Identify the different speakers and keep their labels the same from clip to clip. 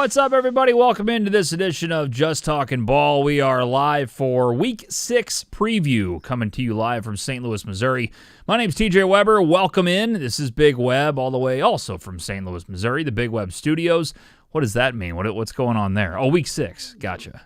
Speaker 1: What's up, everybody? Welcome into this edition of Just Talkin' Ball. We are live for Week 6 preview, coming to you live from St. Louis, Missouri. My name's TJ Weber. Welcome in. This is Big Web, all the way also from St. Louis, Missouri, the Big Web Studios. What does that mean? What's going on there? Oh, Week 6. Gotcha.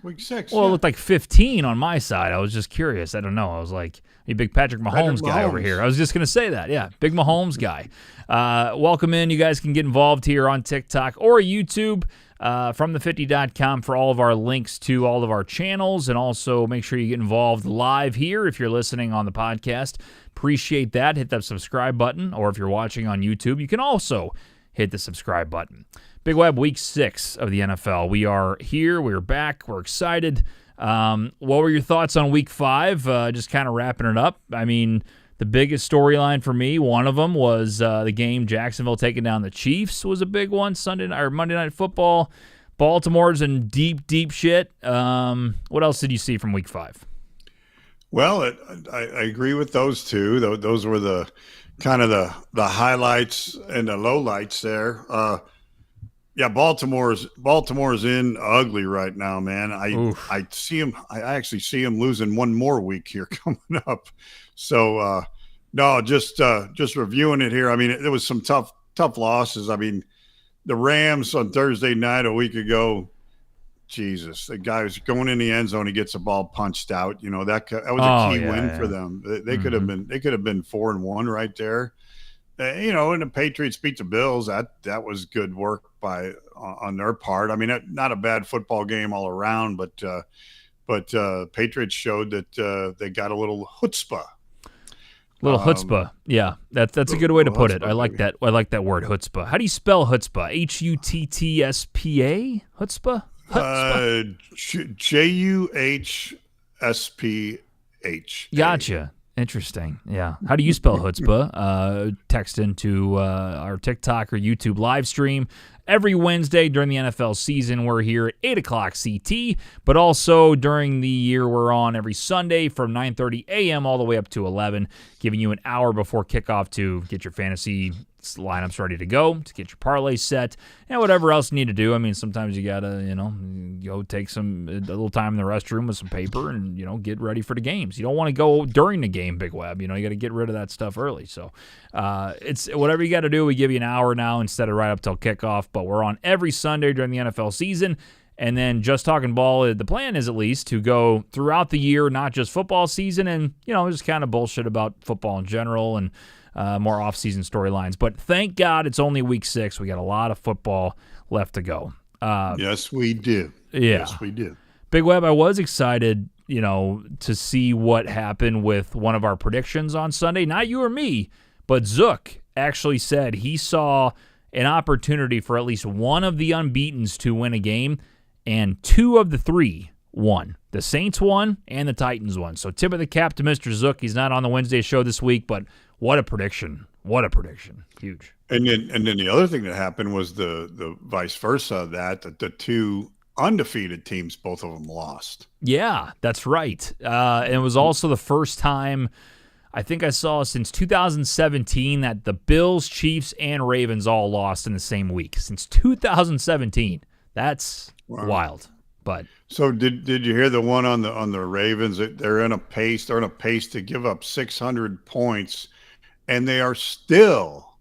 Speaker 2: Week 6.
Speaker 1: Well, It looked like 15 on my side. I was just curious. I don't know. I was like, you big Patrick Mahomes guy over here. I was just going to say that. Yeah, big Mahomes guy. Welcome in. You guys can get involved here on TikTok or YouTube from the50.com for all of our links to all of our channels. And also make sure you get involved live here if you're listening on the podcast. Appreciate that. Hit that subscribe button. Or if you're watching on YouTube, you can also hit the subscribe button. Big Web, Week 6 of the NFL. We are here. We're back. We're excited. What were your thoughts on Week 5? Just kind of wrapping it up. I mean, the biggest storyline for me, one of them was the game Jacksonville taking down the Chiefs was a big one. Monday Night Football. Baltimore's in deep shit. What else did you see from Week 5?
Speaker 2: Well, I agree with those two. Those were the kind of the highlights and the lowlights there. Yeah, Baltimore's in ugly right now, man. I see him. I actually see him losing one more week here coming up. So no, just reviewing it here. I mean, there was some tough losses. I mean, the Rams on Thursday night a week ago. Jesus, the guy was going in the end zone. He gets a ball punched out. You know that was a key win for them. They could have been 4-1 right there. And the Patriots beat the Bills. That was good work on their part. I mean, not a bad football game all around, but Patriots showed that they got a little chutzpah.
Speaker 1: Chutzpah. Yeah, that's a good way to put it. I like that. I like that word, chutzpah. How do you spell chutzpah? H-U-T-T-S-P-A? Chutzpah?
Speaker 2: J-U-H-S-P-H.
Speaker 1: Gotcha. Interesting. Yeah. How do you spell chutzpah? Text into our TikTok or YouTube live stream. Every Wednesday during the NFL season, we're here at 8 o'clock CT, but also during the year we're on every Sunday from 9:30 a.m. all the way up to 11, giving you an hour before kickoff to get your fantasy lineups ready to go, to get your parlay set, and whatever else you need to do. I mean, sometimes you got to, go take a little time in the restroom with some paper and, get ready for the games. You don't want to go during the game, Big Web. You got to get rid of that stuff early. So it's whatever you got to do. We give you an hour now instead of right up till kickoff, but we're on every Sunday during the NFL season. And then Just Talking Ball, the plan is at least to go throughout the year, not just football season, and, just kind of bullshit about football in general and more off-season storylines. But thank God it's only Week 6. We got a lot of football left to go.
Speaker 2: Yes, we do.
Speaker 1: Yeah.
Speaker 2: Yes, we do.
Speaker 1: Big Web, I was excited, to see what happened with one of our predictions on Sunday. Not you or me, but Zook actually said he saw an opportunity for at least one of the unbeatens to win a game, and 2 of the 3 won. The Saints won, and the Titans won. So tip of the cap to Mr. Zook. He's not on the Wednesday show this week, but what a prediction. What a prediction. Huge.
Speaker 2: And then the other thing that happened was the vice versa of that the 2 undefeated teams, both of them lost.
Speaker 1: Yeah, that's right. And it was also the first time I think I saw since 2017 that the Bills, Chiefs, and Ravens all lost in the same week. Since 2017. That's wild. But
Speaker 2: so did you hear the one on the Ravens? They're on a pace to give up 600 points, and they are still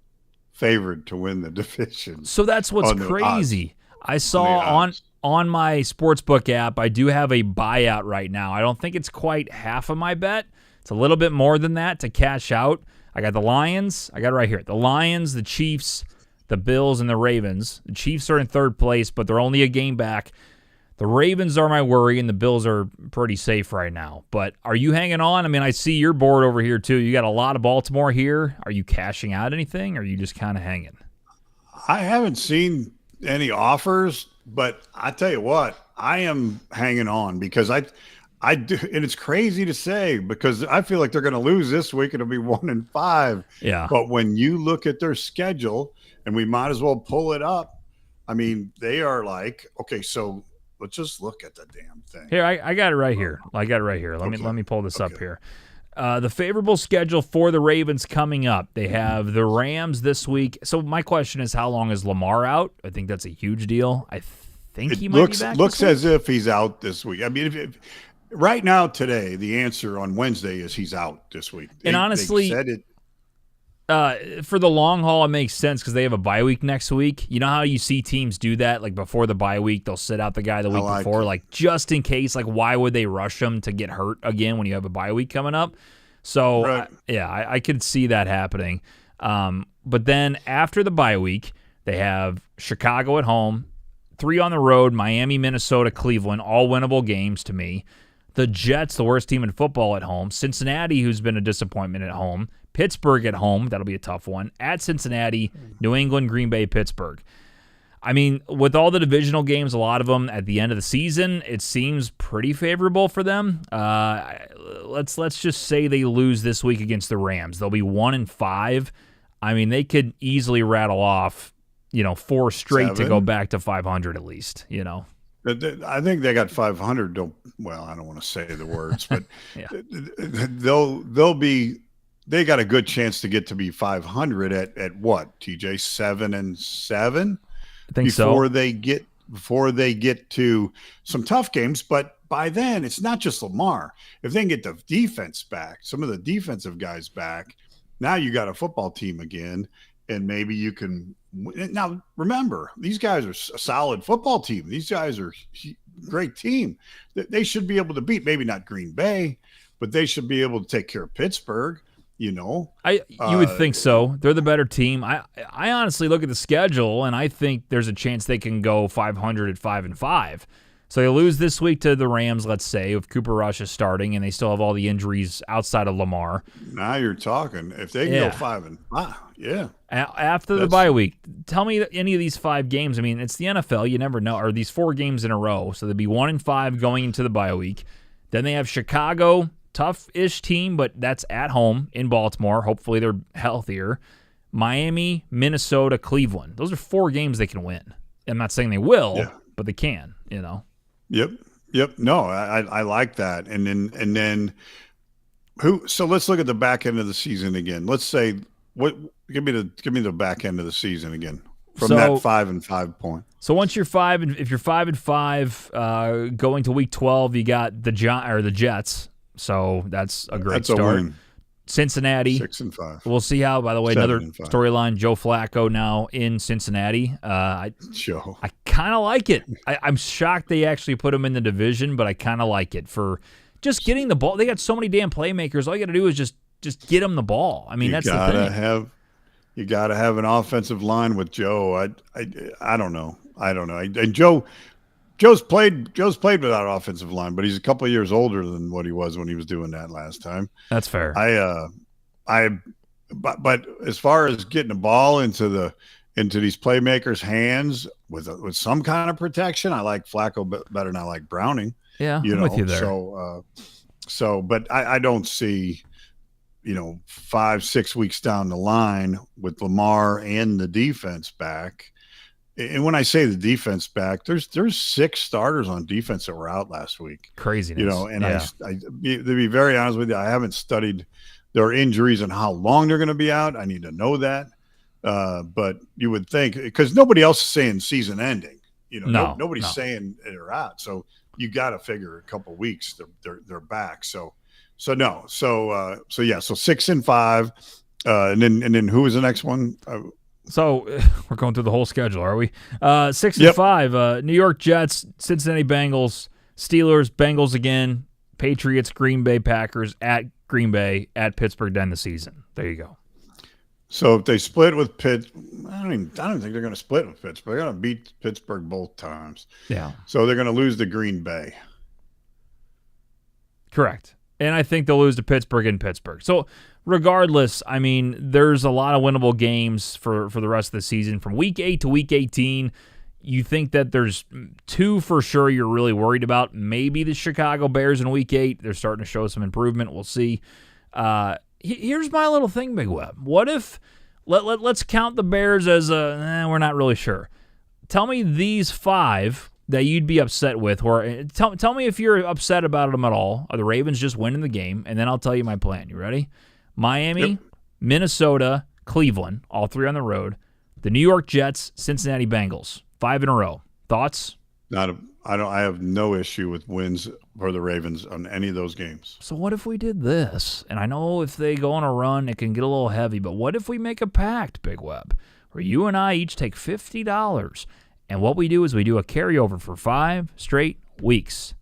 Speaker 2: favored to win the division.
Speaker 1: So that's what's crazy. I saw on my sportsbook app, I do have a buyout right now. I don't think it's quite half of my bet. It's a little bit more than that to cash out. I got the Lions. I got it right here. The Lions, the Chiefs, the Bills, and the Ravens. The Chiefs are in third place, but they're only a game back. The Ravens are my worry, and the Bills are pretty safe right now. But are you hanging on? I mean, I see your board over here, too. You got a lot of Baltimore here. Are you cashing out anything, or are you just kind of hanging?
Speaker 2: I haven't seen any offers, but I tell you what, I am hanging on because I do, and it's crazy to say because I feel like they're going to lose this week. It'll be 1-5.
Speaker 1: Yeah.
Speaker 2: But when you look at their schedule, and we might as well pull it up, I mean, they are like, okay, so let's just look at the damn thing.
Speaker 1: Here, I got it right here. Let me pull this up here. The favorable schedule for the Ravens coming up. They have the Rams this week. So my question is, how long is Lamar out? I think that's a huge deal. I think he might be back.
Speaker 2: Looks as if he's out this week. I mean, if right now today, the answer on Wednesday is he's out this week.
Speaker 1: And honestly,
Speaker 2: they said it.
Speaker 1: For the long haul, it makes sense because they have a bye week next week. You know how you see teams do that? Like before the bye week, they'll sit out the guy the week before, like just in case. Like, why would they rush him to get hurt again when you have a bye week coming up? So,
Speaker 2: Right.
Speaker 1: I could see that happening. But then after the bye week, they have Chicago at home, 3 on the road, Miami, Minnesota, Cleveland, all winnable games to me. The Jets, the worst team in football, at home. Cincinnati, who's been a disappointment at home. Pittsburgh at home. That'll be a tough one. At Cincinnati, New England, Green Bay, Pittsburgh. I mean, with all the divisional games, a lot of them at the end of the season, it seems pretty favorable for them. Let's just say they lose this week against the Rams. They'll be 1-5. I mean, they could easily rattle off, 4 straight
Speaker 2: 7.
Speaker 1: to go back to 500 at least,
Speaker 2: I think they got 500. Well, I don't want to say the words, but
Speaker 1: Yeah.
Speaker 2: they got a good chance to get to be 500 at what, TJ, 7-7?
Speaker 1: I think
Speaker 2: before
Speaker 1: so.
Speaker 2: they get to some tough games. But by then, it's not just Lamar. If they can get the defense back, some of the defensive guys back, now you got a football team again, and maybe you can. Now, remember, these guys are a solid football team. These guys are a great team. They should be able to beat, maybe not Green Bay, but they should be able to take care of Pittsburgh. You
Speaker 1: would think so. They're the better team. I honestly look at the schedule, and I think there's a chance they can go 500 at 5-5. So they lose this week to the Rams, let's say, if Cooper Rush is starting, and they still have all the injuries outside of Lamar.
Speaker 2: Now you're talking. If they can go 5-5, yeah.
Speaker 1: After the bye week, tell me any of these 5 games. I mean, it's the NFL. You never know. Or these 4 games in a row. So they'd be 1-5 going into the bye week. Then they have Chicago. Tough-ish team, but that's at home in Baltimore. Hopefully they're healthier. Miami, Minnesota, Cleveland. Those are 4 games they can win. I'm not saying they will, but they can,
Speaker 2: Yep. No, I like that. And then who? So let's look at the back end of the season again. Let's say give me the back end of the season again from that 5-5 point.
Speaker 1: So once you're 5, and if you're 5-5, going to week 12, you got the Jets. So that's a great start.
Speaker 2: A win.
Speaker 1: Cincinnati
Speaker 2: 6-5.
Speaker 1: We'll see how. By the way, another
Speaker 2: 7-5.
Speaker 1: Storyline: Joe Flacco now in Cincinnati. I kind of like it. I'm shocked they actually put him in the division, but I kind of like it for just getting the ball. They got so many damn playmakers. All you got to do is just get them the ball. I mean, that's the thing.
Speaker 2: You got to have an offensive line with Joe. I don't know. And Joe's played without offensive line, but he's a couple of years older than what he was when he was doing that last time.
Speaker 1: That's fair.
Speaker 2: But as far as getting the ball into these playmakers' hands with some kind of protection, I like Flacco better than I like Browning.
Speaker 1: Yeah, I'm with you there.
Speaker 2: But I don't see, 5-6 weeks down the line with Lamar and the defense back. And when I say the defense back, there's 6 starters on defense that were out last week.
Speaker 1: Craziness.
Speaker 2: To be very honest with you, I haven't studied their injuries and how long they're going to be out. I need to know that. But you would think, because nobody else is saying season ending. Nobody's saying they're out. So you got to figure a couple of weeks they're back. So 6-5, and then who was the next one?
Speaker 1: So we're going through the whole schedule, are we? 6-5. New York Jets, Cincinnati Bengals, Steelers, Bengals again, Patriots, Green Bay Packers, at Green Bay, at Pittsburgh to end the season. There you go.
Speaker 2: So if they split with Pitt, I don't think they're going to split with Pittsburgh. They're going to beat Pittsburgh both times.
Speaker 1: Yeah.
Speaker 2: So they're going to lose to Green Bay.
Speaker 1: Correct. And I think they'll lose to Pittsburgh in Pittsburgh. So regardless, I mean, there's a lot of winnable games for the rest of the season. From week 8 to week 18, you think that there's 2 for sure you're really worried about. Maybe the Chicago Bears in week 8. They're starting to show some improvement. We'll see. Here's my little thing, Big Web. What if let's count the Bears as we're not really sure. Tell me these 5 that you'd be upset with, or tell me if you're upset about them at all. Are the Ravens just winning the game? And then I'll tell you my plan. You ready? Miami,
Speaker 2: Yep.
Speaker 1: Minnesota, Cleveland, all three on the road. The New York Jets, Cincinnati Bengals, 5 in a row. Thoughts?
Speaker 2: I have no issue with wins for the Ravens on any of those games.
Speaker 1: So what if we did this? And I know if they go on a run, it can get a little heavy, but what if we make a pact, Big Web, where you and I each take $50, and what we do is we do a carryover for 5 straight weeks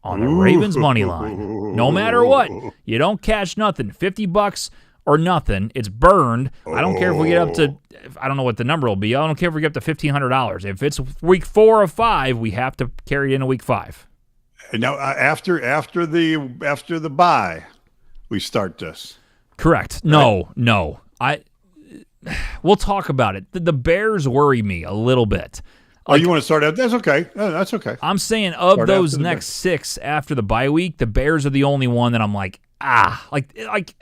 Speaker 1: on the Ravens money line. No matter what, you don't cash nothing. $50 or nothing. It's burned. I don't care if we get up to, I don't know what the number will be. I don't care if we get up to $1,500. If it's week 4 of 5, we have to carry it into week 5.
Speaker 2: And now after the bye, we start this.
Speaker 1: Correct. No. We'll talk about it. The Bears worry me a little bit.
Speaker 2: You want to start out? That's okay. That's okay.
Speaker 1: I'm saying of those next 6 after the bye week, the Bears are the only one that I'm like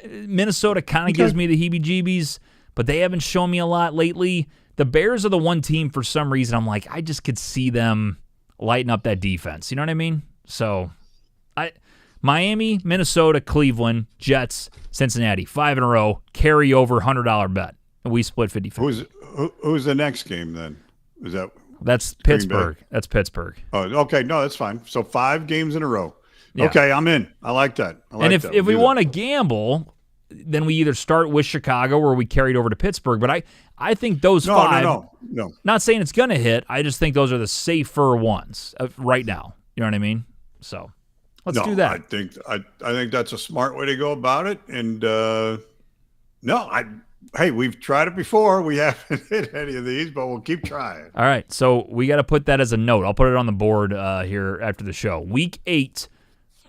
Speaker 1: Minnesota kind of gives me the heebie-jeebies, but they haven't shown me a lot lately. The Bears are the one team for some reason I'm like, I just could see them lighting up that defense. You know what I mean? So, Miami, Minnesota, Cleveland, Jets, Cincinnati, 5 in a row, carry over $100 bet. And we split 50-50.
Speaker 2: Who's the next game then?
Speaker 1: That's Pittsburgh. That's Pittsburgh.
Speaker 2: Oh, okay. No, that's fine. So 5 games in a row.
Speaker 1: Yeah.
Speaker 2: Okay, I'm in. I like that.
Speaker 1: And if we want to gamble, then we either start with Chicago or we carry it over to Pittsburgh. But I think those 5.
Speaker 2: No.
Speaker 1: Not saying it's going to hit. I just think those are the safer ones right now. You know what I mean? So let's do that.
Speaker 2: I think that's a smart way to go about it. And hey, we've tried it before. We haven't hit any of these, but we'll keep trying.
Speaker 1: All right, so we got to put that as a note. I'll put it on the board here after the show. Week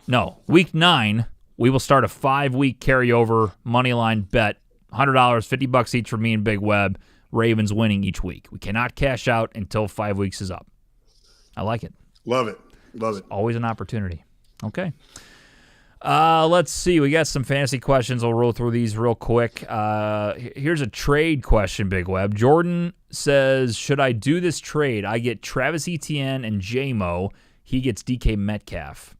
Speaker 1: 9, we will start a 5-week carryover money line bet. $100, $50 each for me and Big Web. Ravens winning each week. We cannot cash out until 5 weeks is up. I like it.
Speaker 2: Love it.
Speaker 1: Always an opportunity. Okay. Let's see. We got some fantasy questions. I'll roll through these real quick. Here's a trade question, Big Web. Jordan says, should I do this trade? I get Travis Etienne and J-Mo. He gets DK Metcalf.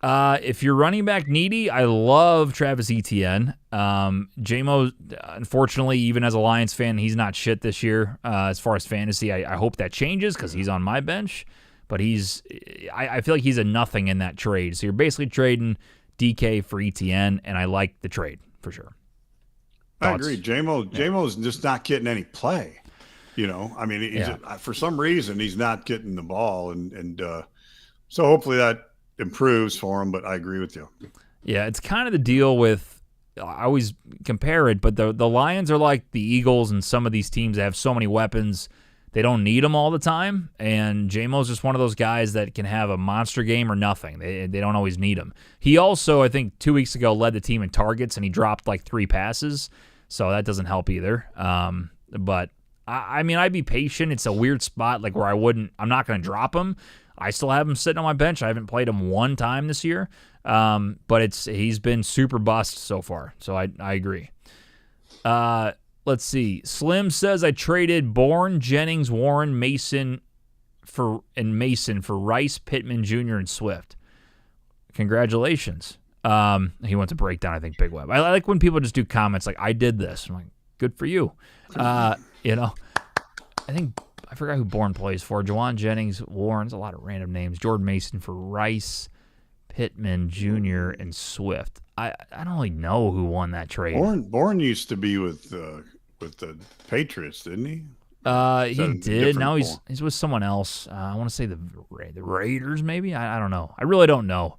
Speaker 1: If you're running back needy, I love Travis Etienne. J-Mo, unfortunately, even as a Lions fan, he's not shit this year as far as fantasy. I hope that changes because he's on my bench. But I feel like he's a nothing in that trade. So you're basically trading DK for Etienne, and I like the trade for sure. Thoughts?
Speaker 2: I agree. J-Mo's just not getting any play. I mean, for some reason he's not getting the ball, and so hopefully that improves for him. But I agree with you.
Speaker 1: Yeah, it's kind of the deal with. I always compare it, but the Lions are like the Eagles, and some of these teams that have so many weapons. They don't need them all the time, and J-Mo's just one of those guys that can have a monster game or nothing. They don't always need him. He also, I think, 2 weeks ago led the team in targets, and he dropped like 3 passes, so that doesn't help either. But, I mean, I'd be patient. It's a weird spot like where I'm not going to drop him. I still have him sitting on my bench. I haven't played him one time this year, but he's been super bust so far, so I agree. Let's see. Slim says I traded Bourne, Jennings, Warren, Mason for Rice, Pittman Jr., and Swift. Congratulations. He wants a breakdown, I think, Big Web. I like when people just do comments like, I did this. I'm like, good for you. I forgot who Bourne plays for. Jawan Jennings, Warren's a lot of random names. Jordan Mason for Rice, Pittman Jr., and Swift. I don't really know who won that trade.
Speaker 2: Bourne used to be with the Patriots, didn't he?
Speaker 1: He did. Now he's with someone else. I want to say the Raiders, maybe. I don't know. I really don't know.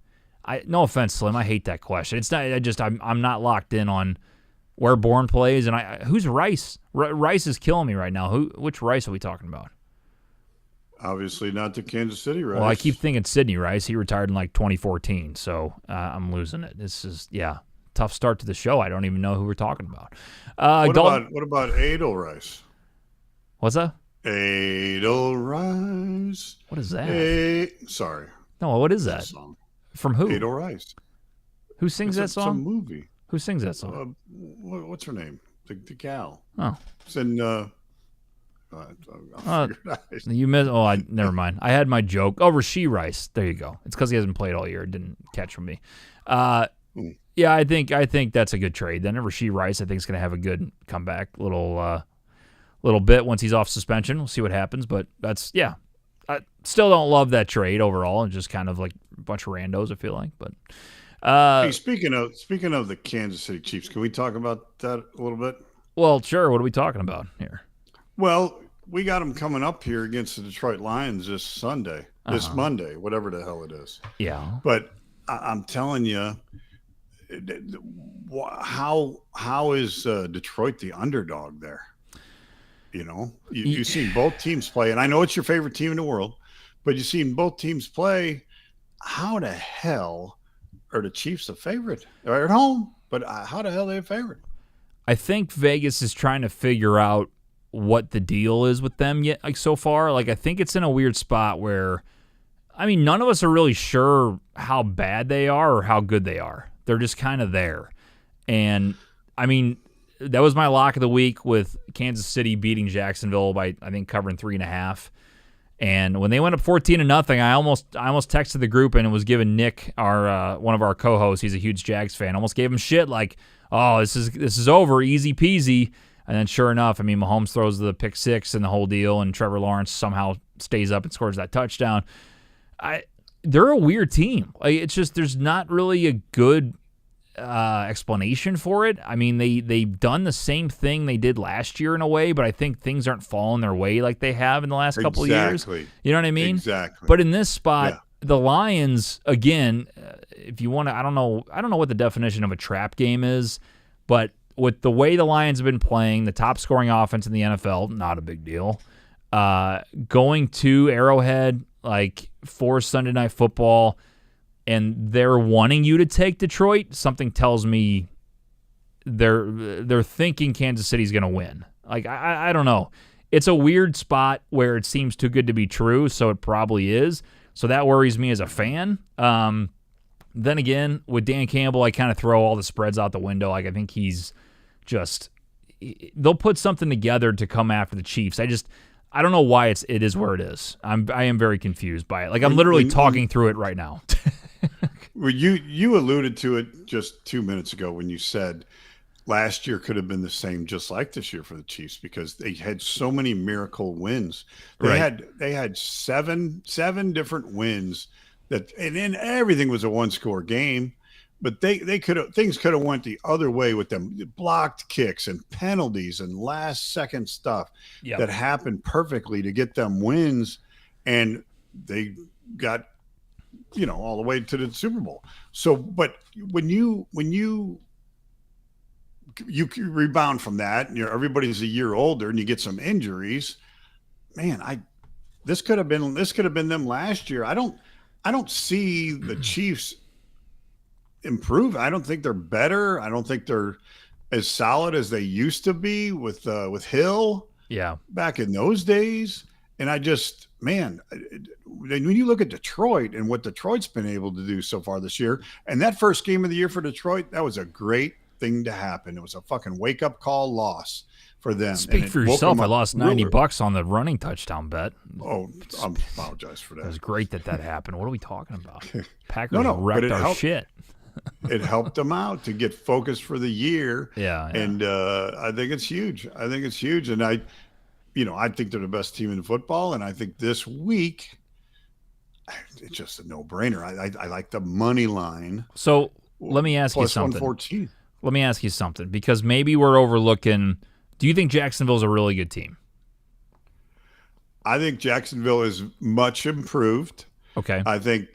Speaker 1: No offense, Slim. I hate that question. It's not. I'm not locked in on where Bourne plays, and who's Rice? Rice is killing me right now. Which Rice are we talking about?
Speaker 2: Obviously not the Kansas City Rice.
Speaker 1: Well, I keep thinking Sidney Rice. He retired in like 2014, so I'm losing it. This is, tough start to the show. I don't even know who we're talking about.
Speaker 2: What about Edelrice?
Speaker 1: What's that?
Speaker 2: Edelrice.
Speaker 1: What is that?
Speaker 2: Sorry.
Speaker 1: No, what is that?
Speaker 2: Song.
Speaker 1: From who?
Speaker 2: Edelrice.
Speaker 1: Who sings that song?
Speaker 2: Some movie.
Speaker 1: Who sings that song?
Speaker 2: What's her name? The gal.
Speaker 1: Oh.
Speaker 2: It's in I'll figure it out.
Speaker 1: You missed. Oh, never mind. I had my joke. Oh, Rashee Rice. There you go. It's because he hasn't played all year. It didn't catch from me. Yeah, I think that's a good trade. Then Rashee Rice, I think, is going to have a good comeback little bit once he's off suspension. We'll see what happens. But I still don't love that trade overall. It's just kind of like a bunch of randos, I feel like. But
Speaker 2: hey, speaking of the Kansas City Chiefs, can we talk about that a little bit?
Speaker 1: Well, sure. What are we talking about here?
Speaker 2: Well, we got them coming up here against the Detroit Lions this Monday, whatever the hell it is.
Speaker 1: Yeah.
Speaker 2: But I'm telling you, how is Detroit the underdog there? You know, you've seen both teams play, and I know it's your favorite team in the world, but you've seen both teams play. How the hell are the Chiefs a favorite? They're at home, but how the hell are they a favorite?
Speaker 1: I think Vegas is trying to figure out what the deal is with them yet, like so far. Like I think it's in a weird spot where, I mean, none of us are really sure how bad they are or how good they are. They're just kind of there. And I mean, that was my lock of the week with Kansas City beating Jacksonville by, I think, covering 3.5. And when they went up 14-0, I almost texted the group and was giving Nick, our one of our co-hosts, he's a huge Jags fan, almost gave him shit like, "Oh, this is over, easy peasy." And then sure enough, I mean, Mahomes throws the pick six and the whole deal, and Trevor Lawrence somehow stays up and scores that touchdown. They're a weird team. Like, it's just there's not really a good explanation for it. I mean, they've done the same thing they did last year in a way, but I think things aren't falling their way like they have in the last couple of years. You know what I mean?
Speaker 2: Exactly.
Speaker 1: But in this spot, the Lions, again, if you want to, I don't know what the definition of a trap game is, but with the way the Lions have been playing, the top scoring offense in the NFL, not a big deal. Going to Arrowhead, like for Sunday Night Football, and they're wanting you to take Detroit, something tells me they're thinking Kansas City's going to win. Like, I don't know. It's a weird spot where it seems too good to be true, so it probably is. So that worries me as a fan. Then again, with Dan Campbell, I kind of throw all the spreads out the window. Like, I think he's just – they'll put something together to come after the Chiefs. I don't know why it is where it is. I am very confused by it. Like, I'm literally talking through it right now.
Speaker 2: Well, you alluded to it just 2 minutes ago when you said last year could have been the same, just like this year for the Chiefs, because they had so many miracle wins. They had seven different wins and then everything was a one-score game. But things could have went the other way with them. Blocked kicks and penalties and last-second stuff that happened perfectly to get them wins, and they got all the way to the Super Bowl. So, but when you rebound from that, and everybody's a year older, and you get some injuries, man, this could have been them last year. I don't see the Chiefs improve. I don't think they're better. I don't think they're as solid as they used to be with Hill.
Speaker 1: Yeah,
Speaker 2: back in those days. And when you look at Detroit and what Detroit's been able to do so far this year, and that first game of the year for Detroit, that was a great thing to happen. It was a fucking wake up call loss for them.
Speaker 1: Speak for yourself. I lost $90 on the running touchdown bet.
Speaker 2: Oh, I apologize for that.
Speaker 1: It was great that happened. What are we talking about? Packers wrecked our shit.
Speaker 2: It helped them out to get focused for the year.
Speaker 1: Yeah.
Speaker 2: And I think it's huge. And I think they're the best team in football. And I think this week, it's just a no-brainer. I like the money line.
Speaker 1: So let me ask you something.
Speaker 2: +114.
Speaker 1: Let me ask you something, because maybe we're overlooking. Do you think Jacksonville's a really good team?
Speaker 2: I think Jacksonville is much improved.
Speaker 1: Okay.
Speaker 2: I think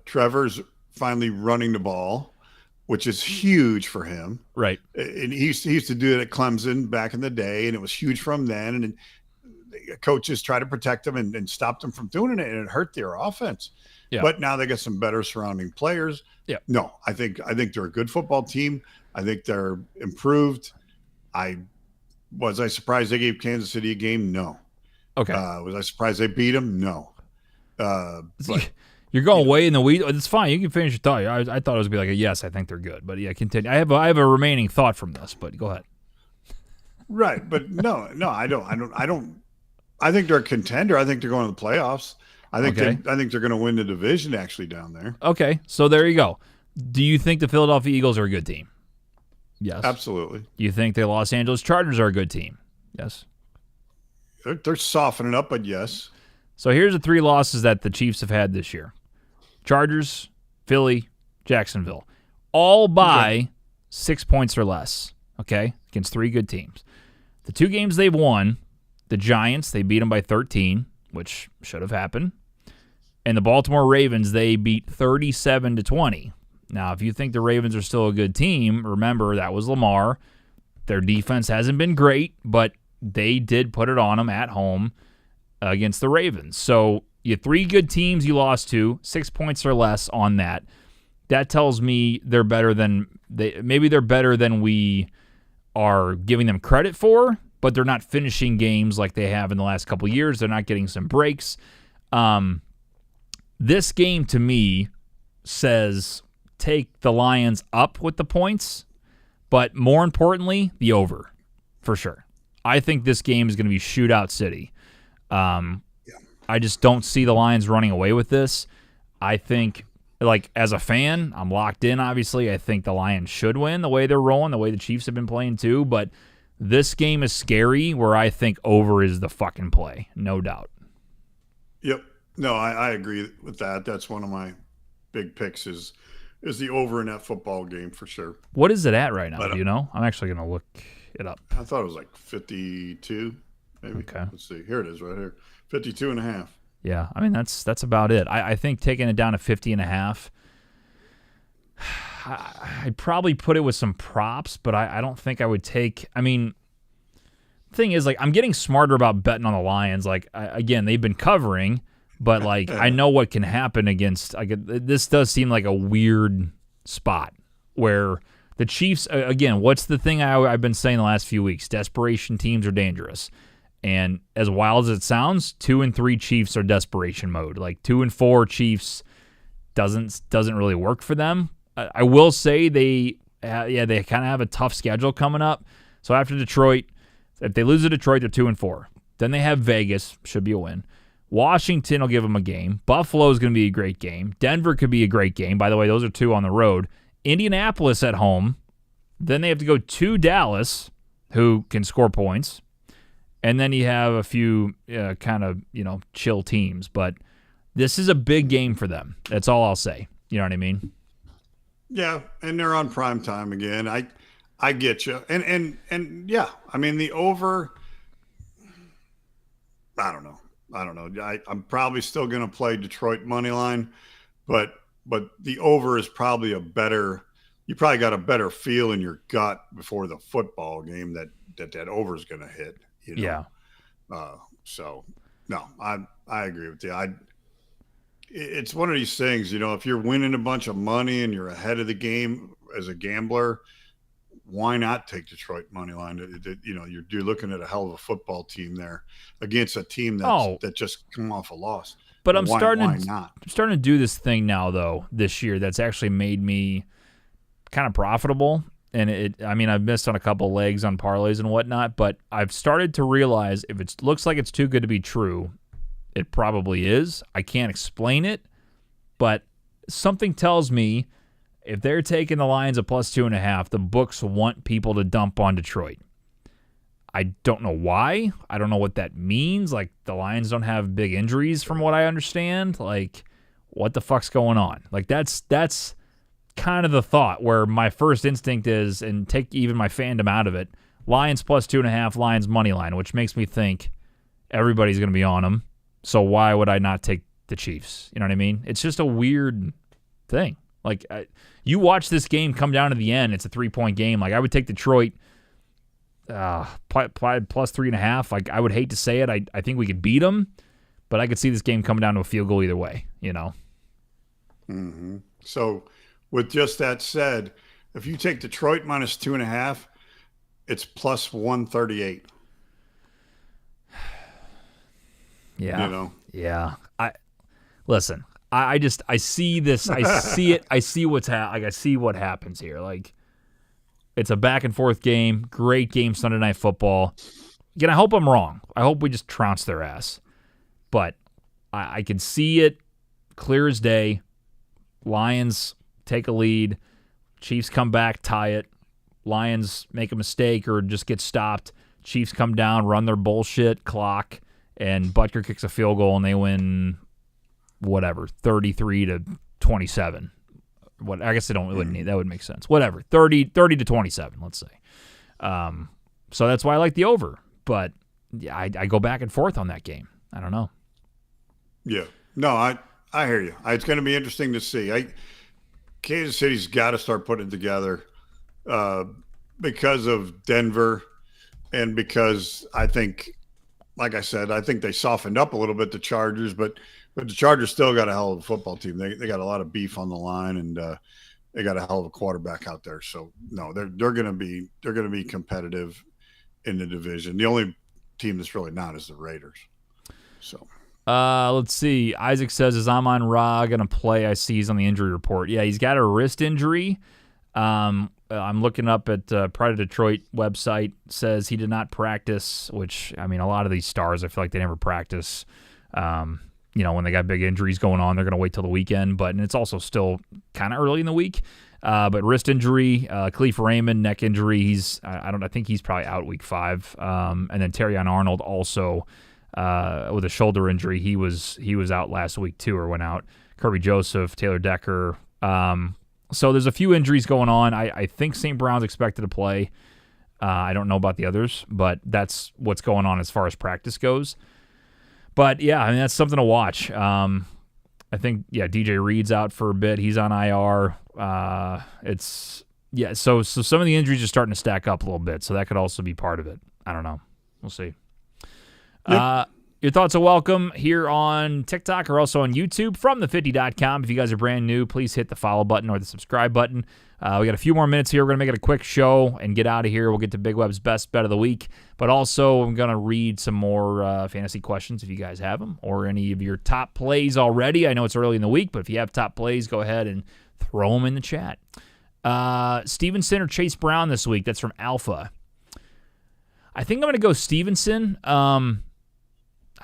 Speaker 2: Trevor's finally running the ball, which is huge for him.
Speaker 1: Right.
Speaker 2: And he used to do it at Clemson back in the day, and it was huge from then. And the coaches try to protect them and stop them from doing it, and it hurt their offense. Yeah. But now they got some better surrounding players.
Speaker 1: Yeah.
Speaker 2: No, I think they're a good football team. I think they're improved. Was I surprised they gave Kansas City a game? No.
Speaker 1: Okay.
Speaker 2: Was I surprised they beat them? No. But
Speaker 1: you're going way in the weeds. It's fine. You can finish your thought. I thought it was be like a yes. I think they're good, but yeah, continue. I have a remaining thought from this, but go ahead.
Speaker 2: Right, but no, I don't. I think they're a contender. I think they're going to the playoffs.
Speaker 1: Okay.
Speaker 2: I think they're going to win the division actually down there.
Speaker 1: Okay. So there you go. Do you think the Philadelphia Eagles are a good team? Yes.
Speaker 2: Absolutely.
Speaker 1: Do you think the Los Angeles Chargers are a good team? Yes.
Speaker 2: They're softening up, but yes.
Speaker 1: So here's the 3 losses that the Chiefs have had this year. Chargers, Philly, Jacksonville. All by 6 points or less, okay, against 3 good teams. The 2 games they've won, the Giants, they beat them by 13, which should have happened. And the Baltimore Ravens, they beat 37-20. Now, if you think the Ravens are still a good team, remember that was Lamar. Their defense hasn't been great, but they did put it on them at home against the Ravens. So you have 3 good teams you lost to, 6 points or less on that. That tells me they're better than maybe they're better than we are giving them credit for, but they're not finishing games like they have in the last couple of years. They're not getting some breaks. This game to me says take the Lions up with the points, but more importantly, the over for sure. I think this game is going to be shootout city. I just don't see the Lions running away with this. I think, like, as a fan, I'm locked in, obviously. I think the Lions should win the way they're rolling, the way the Chiefs have been playing too, but this game is scary where I think over is the fucking play, no doubt.
Speaker 2: Yep. No, I agree with that. That's one of my big picks is the over in that football game for sure.
Speaker 1: What is it at right now? Do you know? I'm actually going to look it up.
Speaker 2: I thought it was like 52, maybe.
Speaker 1: Okay.
Speaker 2: Let's see. Here it is right here. 52.5.
Speaker 1: Yeah, I mean, that's about it. I think taking it down to 50.5, I'd probably put it with some props, but I don't think I would take. I mean, the thing is, like, I'm getting smarter about betting on the Lions. Like, again, they've been covering, but, like, I know what can happen against. This does seem like a weird spot where the Chiefs, again, what's the thing I've been saying the last few weeks? Desperation teams are dangerous. And as wild as it sounds, 2 and 3 Chiefs are desperation mode. Like 2 and 4 Chiefs doesn't really work for them. I will say they kind of have a tough schedule coming up. So after Detroit, if they lose to Detroit, they're 2 and 4. Then they have Vegas, should be a win. Washington will give them a game. Buffalo is going to be a great game. Denver could be a great game. By the way, those are 2 on the road. Indianapolis at home. Then they have to go to Dallas, who can score points. And then you have a few kind of, chill teams. But this is a big game for them. That's all I'll say. You know what I mean?
Speaker 2: Yeah, and they're on prime time again. I get you. And yeah, I mean, the over, I don't know. I'm probably still going to play Detroit money line, but the over is probably you probably got a better feel in your gut before the football game that over is going to hit.
Speaker 1: Yeah.
Speaker 2: So no, I agree with you. It's one of these things, if you're winning a bunch of money and you're ahead of the game as a gambler, why not take Detroit money line? You're looking at a hell of a football team there against a team that just come off a loss.
Speaker 1: But I'm starting to do this thing now, though, this year that's actually made me kind of profitable. And I've missed on a couple legs on parlays and whatnot, but I've started to realize if it looks like it's too good to be true, it probably is. I can't explain it, but something tells me if they're taking the Lions at plus 2.5, the books want people to dump on Detroit. I don't know why. I don't know what that means. Like, the Lions don't have big injuries from what I understand. Like, what the fuck's going on? Like, that's kind of the thought where my first instinct is, and take even my fandom out of it, Lions plus 2.5, Lions money line, which makes me think everybody's going to be on them. So why would I not take the Chiefs? You know what I mean? It's just a weird thing. Like, you watch this game come down to the end, it's a 3-point game. Like, I would take Detroit plus 3.5. Like, I would hate to say it. I think we could beat them, but I could see this game coming down to a field goal either way,
Speaker 2: Mm-hmm. So, with just that said, if you take Detroit minus 2.5, it's plus 138.
Speaker 1: Yeah. Yeah. Listen. I see this. I see it. I see I see what happens here. Like, it's a back and forth game. Great game Sunday Night Football. Again, I hope I'm wrong. I hope we just trounce their ass. But I can see it clear as day. Lions take a lead. Chiefs come back, tie it. Lions make a mistake or just get stopped. Chiefs come down, run their bullshit clock, and Butker kicks a field goal, and they win, 33-27. I guess they don't. That would make sense. Whatever, 30-27. Let's say. So that's why I like the over. But yeah, I go back and forth on that game. I don't know.
Speaker 2: Yeah. No, I hear you. It's going to be interesting to see. Kansas City's got to start putting it together because of Denver and because I think, like I said, I think they softened up a little bit, the Chargers, but the Chargers still got a hell of a football team. They got a lot of beef on the line, and they got a hell of a quarterback out there. So no, they're going to be competitive in the division. The only team that's really not is the Raiders. So.
Speaker 1: Let's see. Isaac says, is Amon-Ra going to play? I see he's on the injury report. Yeah, he's got a wrist injury. I'm looking up at Pride of Detroit website. Says he did not practice, which, I mean, a lot of these stars, I feel like they never practice. When they got big injuries going on, they're going to wait till the weekend. And it's also still kind of early in the week. But wrist injury, Khalif Raymond, neck injury. I think he's probably out week 5. And then Terrion Arnold also with a shoulder injury. He was out last week too, or went out. Kirby Joseph, Taylor Decker. So there's a few injuries going on. I think St. Brown's expected to play. I don't know about the others, but that's what's going on as far as practice goes. But yeah, I mean, that's something to watch. I think, DJ Reed's out for a bit. He's on IR. So some of the injuries are starting to stack up a little bit, so that could also be part of it. I don't know. We'll see. Yep. Your thoughts are welcome here on TikTok or also on YouTube from the50.com. If you guys are brand new, please hit the follow button or the subscribe button. We got a few more minutes here. We're going to make it a quick show and get out of here. We'll get to Big Web's best bet of the week. But also, I'm going to read some more fantasy questions if you guys have them, or any of your top plays already. I know it's early in the week, but if you have top plays, go ahead and throw them in the chat. Stevenson or Chase Brown this week? That's from Alpha. I think I'm going to go Stevenson.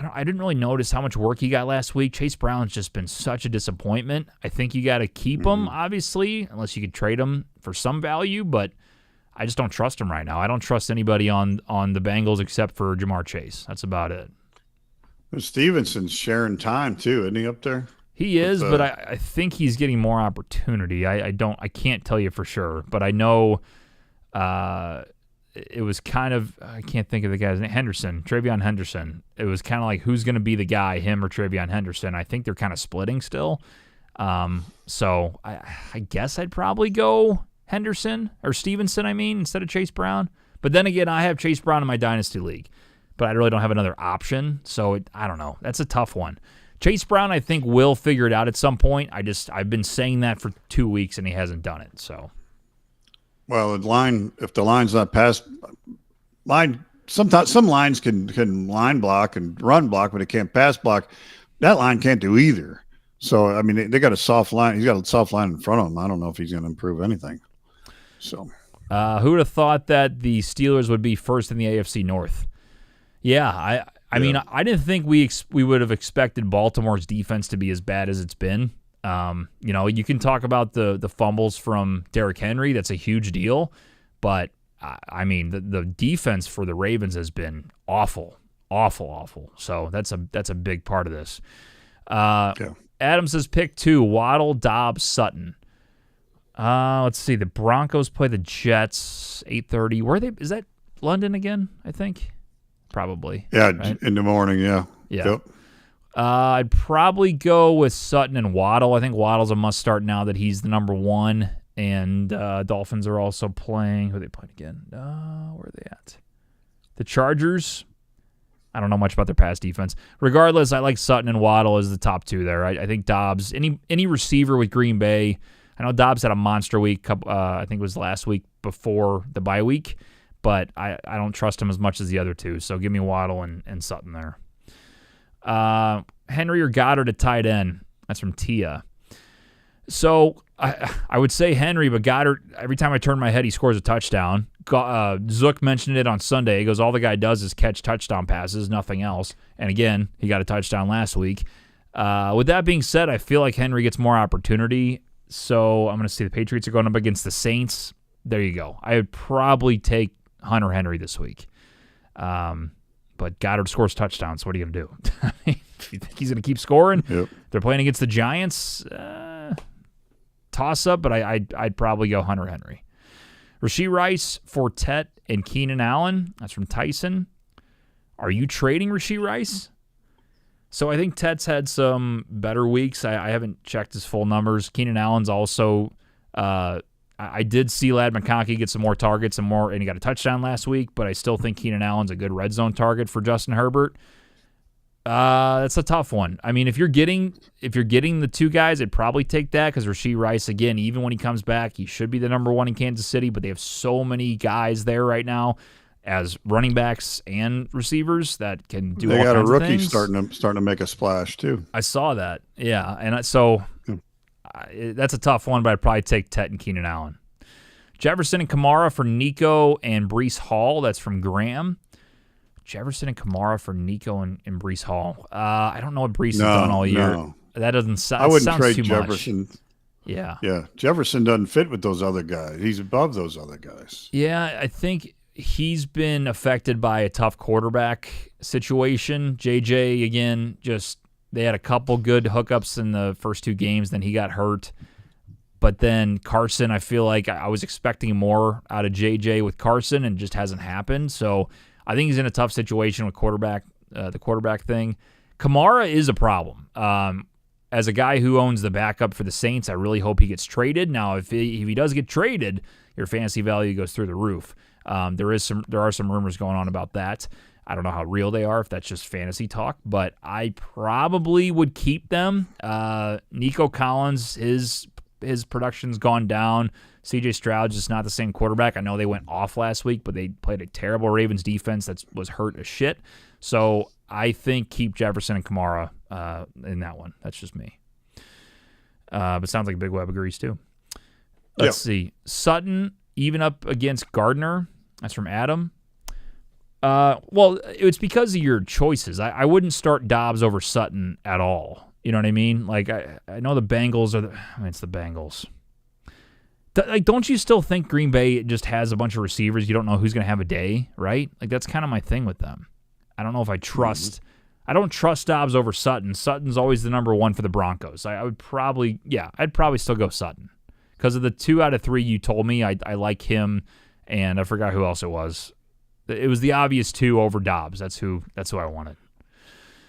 Speaker 1: I didn't really notice how much work he got last week. Chase Brown's just been such a disappointment. I think you got to keep him, obviously, unless you could trade him for some value, but I just don't trust him right now. I don't trust anybody on the Bengals except for Jamar Chase. That's about it.
Speaker 2: Stevenson's sharing time, too, isn't he, up there?
Speaker 1: He is, but I think he's getting more opportunity. I can't tell you for sure, but I know it was kind of, I can't think of the guy's name, Travion Henderson. It was kind of like, who's going to be the guy, him or Travion Henderson? I think they're kind of splitting still. So I guess I'd probably go Henderson, or Stevenson, instead of Chase Brown. But then again, I have Chase Brown in my Dynasty League, but I really don't have another option. So I don't know. That's a tough one. Chase Brown, I think, will figure it out at some point. I've been saying that for 2 weeks, and he hasn't done it, so.
Speaker 2: Well, if the line's not passed, sometimes some lines can line block and run block, but it can't pass block. That line can't do either. So, I mean, they got a soft line. He's got a soft line in front of him. I don't know if he's going to improve anything. So,
Speaker 1: who would have thought that the Steelers would be first in the AFC North? Yeah, I mean, I didn't think we would have expected Baltimore's defense to be as bad as it's been. You can talk about the fumbles from Derrick Henry. That's a huge deal. But, I mean, the defense for the Ravens has been awful. So that's a big part of this. Adam says pick 2, Waddle, Dobbs, Sutton. Let's see. The Broncos play the Jets, 8:30. Where are they? Is that London again, I think? Probably.
Speaker 2: Yeah,
Speaker 1: right?
Speaker 2: In the morning, yeah.
Speaker 1: Yep. I'd probably go with Sutton and Waddle. I think Waddle's a must-start now that he's the number 1, and Dolphins are also playing. Who are they playing again? Where are they at? The Chargers. I don't know much about their pass defense. Regardless, I like Sutton and Waddle as the top 2 there. I think Dobbs, any receiver with Green Bay. I know Dobbs had a monster week. I think it was last week before the bye week, but I don't trust him as much as the other 2. So give me Waddle and Sutton there. Henry or Goddard at tight end. That's from Tia. So I would say Henry, but Goddard, every time I turn my head, he scores a touchdown. Zook mentioned it on Sunday. He goes, all the guy does is catch touchdown passes, nothing else. And again, he got a touchdown last week. With that being said, I feel like Henry gets more opportunity. So I'm going to see the Patriots are going up against the Saints. There you go. I would probably take Hunter Henry this week. But Goddard scores touchdowns. What are you going to do? If you think he's going to keep scoring, They're playing against the Giants. Toss-up, but I'd probably go Hunter Henry. Rashee Rice, Fournette, and Keenan Allen. That's from Tyson. Are you trading Rashee Rice? So I think Tet's had some better weeks. I haven't checked his full numbers. Keenan Allen's also I did see Ladd McConkey get some more targets and he got a touchdown last week, but I still think Keenan Allen's a good red zone target for Justin Herbert. That's a tough one. I mean, if you're getting the two guys, I'd probably take that because Rashee Rice, again, even when he comes back, he should be the number one in Kansas City, but they have so many guys there right now as running backs and receivers that can do all kinds of things. They got a
Speaker 2: rookie starting to make a splash too.
Speaker 1: I saw that. Yeah, and so that's a tough one, but I'd probably take Tet and Keenan Allen. Jefferson and Kamara for Nico and Breece Hall. That's from Graham. Jefferson and Kamara for Nico and Breece Hall. I don't know what Breece has done all year. No. That doesn't sound.
Speaker 2: I wouldn't trade
Speaker 1: too
Speaker 2: Jefferson.
Speaker 1: Much. Yeah.
Speaker 2: Yeah. Jefferson doesn't fit with those other guys. He's above those other guys.
Speaker 1: Yeah, I think he's been affected by a tough quarterback situation. JJ, again, they had a couple good hookups in the first two games, then he got hurt. But then Carson, I feel like I was expecting more out of JJ with Carson and just hasn't happened. So I think he's in a tough situation with the quarterback thing. Kamara is a problem. As a guy who owns the backup for the Saints, I really hope he gets traded. Now, if he does get traded, your fantasy value goes through the roof. There are some rumors going on about that. I don't know how real they are, if that's just fantasy talk, but I probably would keep them. Nico Collins, his production's gone down. CJ Stroud's just not the same quarterback. I know they went off last week, but they played a terrible Ravens defense that was hurt as shit. So I think keep Jefferson and Kamara in that one. That's just me. But sounds like Big Web agrees too. Let's see. Sutton, even up against Gardner. That's from Adam. Well, it's because of your choices. I wouldn't start Dobbs over Sutton at all. You know what I mean? Like, I know the Bengals it's the Bengals. Like, don't you still think Green Bay just has a bunch of receivers? You don't know who's going to have a day, right? Like, that's kind of my thing with them. I don't know if I trust. Mm-hmm. I don't trust Dobbs over Sutton. Sutton's always the number one for the Broncos. I'd probably still go Sutton. Because of the 2 out of 3 you told me, I like him, and I forgot who else it was. It was the obvious 2 over Dobbs. That's who I wanted.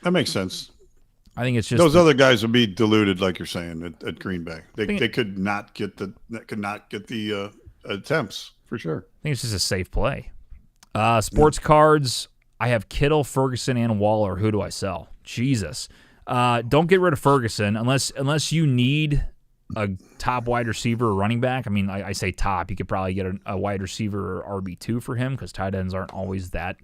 Speaker 2: That makes sense.
Speaker 1: I think it's just
Speaker 2: those other guys would be diluted, like you're saying, at Green Bay. They could not get the attempts for sure.
Speaker 1: I think it's just a safe play. Sports cards. I have Kittle, Ferguson, and Waller. Who do I sell? Jesus. Don't get rid of Ferguson unless you need a top wide receiver or running back. I mean, I say top. You could probably get a wide receiver or RB2 for him because tight ends aren't always that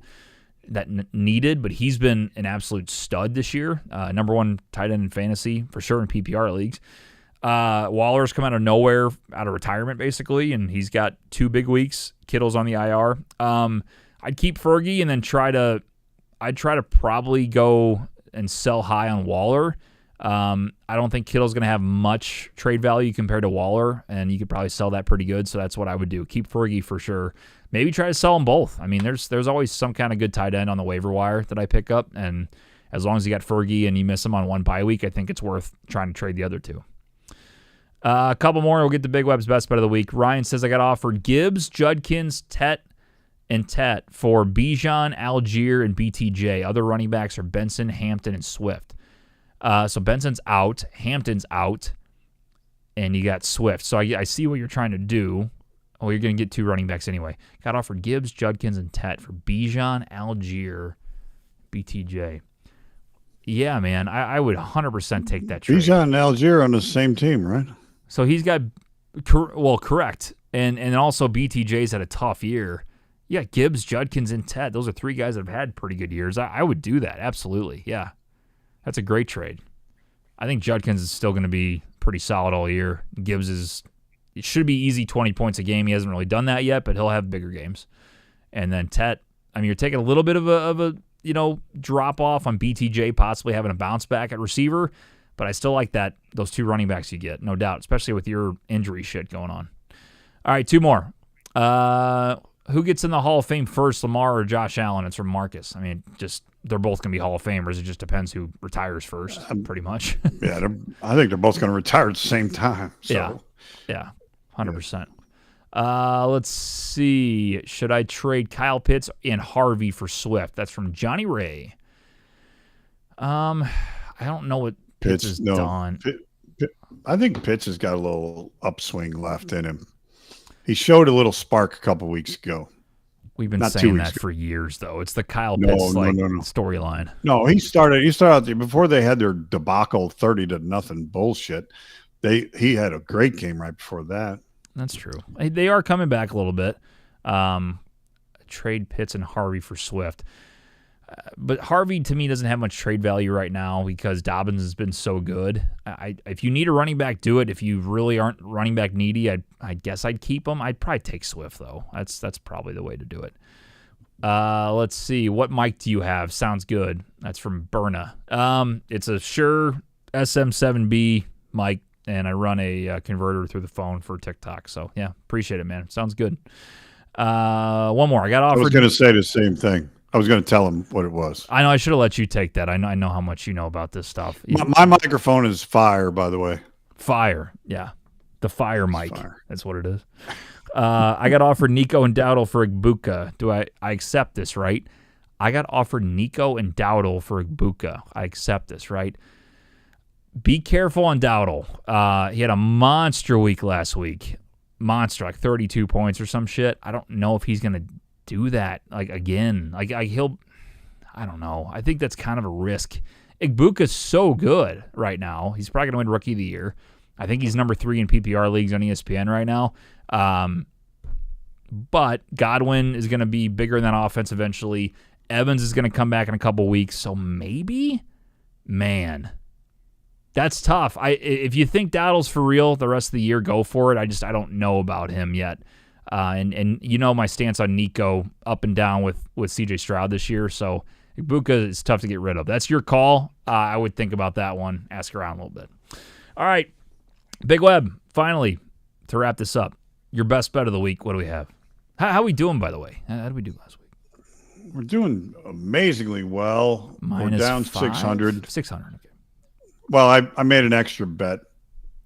Speaker 1: needed, but he's been an absolute stud this year. Number one tight end in fantasy, for sure in PPR leagues. Waller's come out of nowhere, out of retirement basically, and he's got 2 big weeks. Kittle's on the IR. I'd keep Fergie and then I'd try to probably go and sell high on Waller. I don't think Kittle's going to have much trade value compared to Waller, and you could probably sell that pretty good, so that's what I would do. Keep Fergie for sure. Maybe try to sell them both. I mean, there's always some kind of good tight end on the waiver wire that I pick up, and as long as you got Fergie and you miss him on one bye week, I think it's worth trying to trade the other 2. A couple more. We'll get to Big Web's best bet of the week. Ryan says, I got offered Gibbs, Judkins, Tet for Bijan, Algier, and BTJ. Other running backs are Benson, Hampton, and Swift. So Benson's out, Hampton's out, and you got Swift. So I see what you're trying to do. Oh, you're going to get 2 running backs anyway. Got offered Gibbs, Judkins, and Tet for Bijan, Algier, BTJ. Yeah, man, I would 100% take that trade.
Speaker 2: Bijan and Algier on the same team, right?
Speaker 1: So he's got, correct. And also BTJ's had a tough year. Yeah, Gibbs, Judkins, and Tet. Those are 3 guys that have had pretty good years. I would do that, absolutely. Yeah, that's a great trade. I think Judkins is still going to be pretty solid all year. Gibbs is, it should be easy 20 points a game. He hasn't really done that yet, but he'll have bigger games. And then Tet, I mean, you're taking a little bit of a drop off on BTJ, possibly having a bounce back at receiver, but I still like those two running backs you get, no doubt, especially with your injury shit going on. All right, two more. Who gets in the Hall of Fame first, Lamar or Josh Allen? It's from Marcus. I mean, they're both going to be Hall of Famers. It just depends who retires first, pretty much.
Speaker 2: Yeah, I think they're both going to retire at the same time. So.
Speaker 1: Yeah, 100%. Let's see. Should I trade Kyle Pitts and Harvey for Swift? That's from Johnny Ray. I don't know what Pitts has done.
Speaker 2: I think Pitts has got a little upswing left in him. He showed a little spark a couple weeks ago.
Speaker 1: We've been saying that for years, though. It's the Kyle Pitts storyline.
Speaker 2: No, he started out there before they had their debacle 30-0 bullshit. He had a great game right before that.
Speaker 1: That's true. They are coming back a little bit. Trade Pitts and Harvey for Swift. But Harvey, to me, doesn't have much trade value right now because Dobbins has been so good. If you need a running back, do it. If you really aren't running back needy, I guess I'd keep him. I'd probably take Swift, though. That's probably the way to do it. Let's see. What mic do you have? Sounds good. That's from Berna. It's a Shure SM7B mic, and I run a converter through the phone for TikTok. So, yeah, appreciate it, man. Sounds good. One more. I got offered.
Speaker 2: I was going to say the same thing. I was going to tell him what it was.
Speaker 1: I know. I should have let you take that. I know how much you know about this stuff.
Speaker 2: My microphone is Fire, by the way.
Speaker 1: Fire. Yeah. The Fire mic. Fire. That's what it is. I got offered Nico and Dowdle for Igbuka. Do I accept this, right? I got offered Nico and Dowdle for Igbuka. I accept this, right? Be careful on Dowdle. He had a monster week last week. Monster, like 32 points or some shit. I don't know if he's going to do that again. I don't know. I think that's kind of a risk. Igbuka's so good right now. He's probably going to win Rookie of the Year. I think he's number 3 in PPR leagues on ESPN right now. But Godwin is going to be bigger in that offense eventually. Evans is going to come back in a couple weeks. So maybe, man, that's tough. If you think Dowdle's for real the rest of the year, go for it. I don't know about him yet. And you know my stance on Nico up and down with CJ Stroud this year. So Igbuka is tough to get rid of. That's your call. I would think about that one. Ask around a little bit. All right. Big Web, finally, to wrap this up, your best bet of the week. What do we have? How we doing, by the way? How did we do last week?
Speaker 2: We're doing amazingly well. We're down 600.
Speaker 1: 600, okay.
Speaker 2: Well, I made an extra bet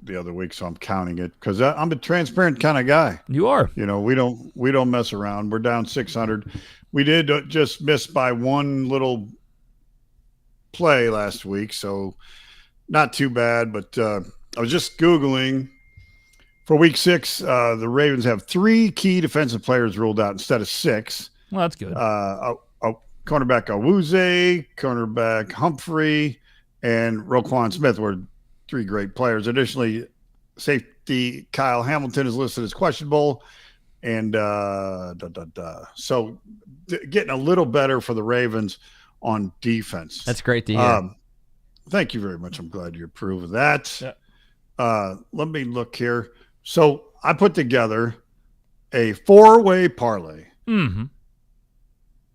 Speaker 2: the other week, so I'm counting it because I'm a transparent kind of guy.
Speaker 1: You are.
Speaker 2: You know, we don't mess around. We're down 600. We did just miss by one little play last week, so not too bad. But I was just Googling for week 6. The Ravens have 3 key defensive players ruled out instead of 6.
Speaker 1: Well, that's good.
Speaker 2: Cornerback Awuzie, cornerback Humphrey, and Roquan Smith were 3 great players. Additionally, safety Kyle Hamilton is listed as questionable. And so getting a little better for the Ravens on defense.
Speaker 3: That's great to hear.
Speaker 2: Thank you very much. I'm glad you approve of that. Yeah. Let me look here. So I put together a 4-way parlay.
Speaker 1: Mm-hmm.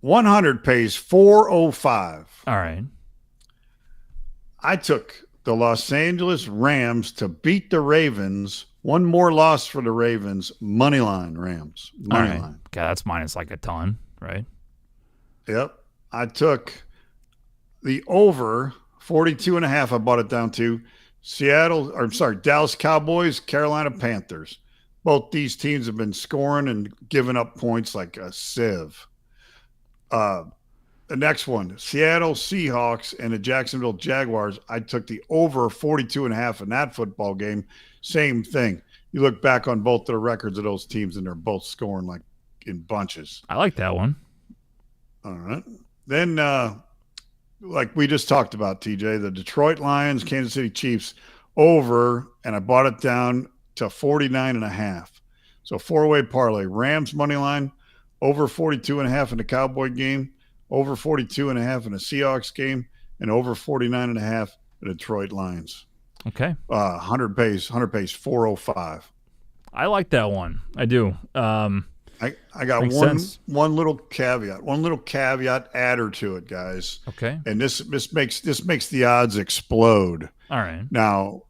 Speaker 2: 100 pays 405.
Speaker 1: All right.
Speaker 2: I took the Los Angeles Rams to beat the Ravens. One more loss for the Ravens. Money line Rams. Money line.
Speaker 1: Okay, that's minus like a ton, right?
Speaker 2: Yep. I took the over 42.5. I bought it down to Dallas Cowboys, Carolina Panthers. Both these teams have been scoring and giving up points like a sieve. The next one, Seattle Seahawks and the Jacksonville Jaguars. I took the over 42.5 in that football game. Same thing. You look back on both the records of those teams, and they're both scoring like in bunches.
Speaker 1: I like that one.
Speaker 2: All right. Then, like we just talked about, TJ, the Detroit Lions, Kansas City Chiefs over, and I bought it down to 49.5. So 4-way parlay. Rams money line, over 42.5 in the Cowboy game, over 42.5 in the Seahawks game, and over 49.5 the Detroit Lions.
Speaker 1: Okay.
Speaker 2: 100 pays 405.
Speaker 1: I like that one. I do.
Speaker 2: I got
Speaker 1: Makes
Speaker 2: one
Speaker 1: sense.
Speaker 2: one little caveat adder to it, guys.
Speaker 1: Okay.
Speaker 2: And this makes the odds explode.
Speaker 1: All right.
Speaker 2: Now,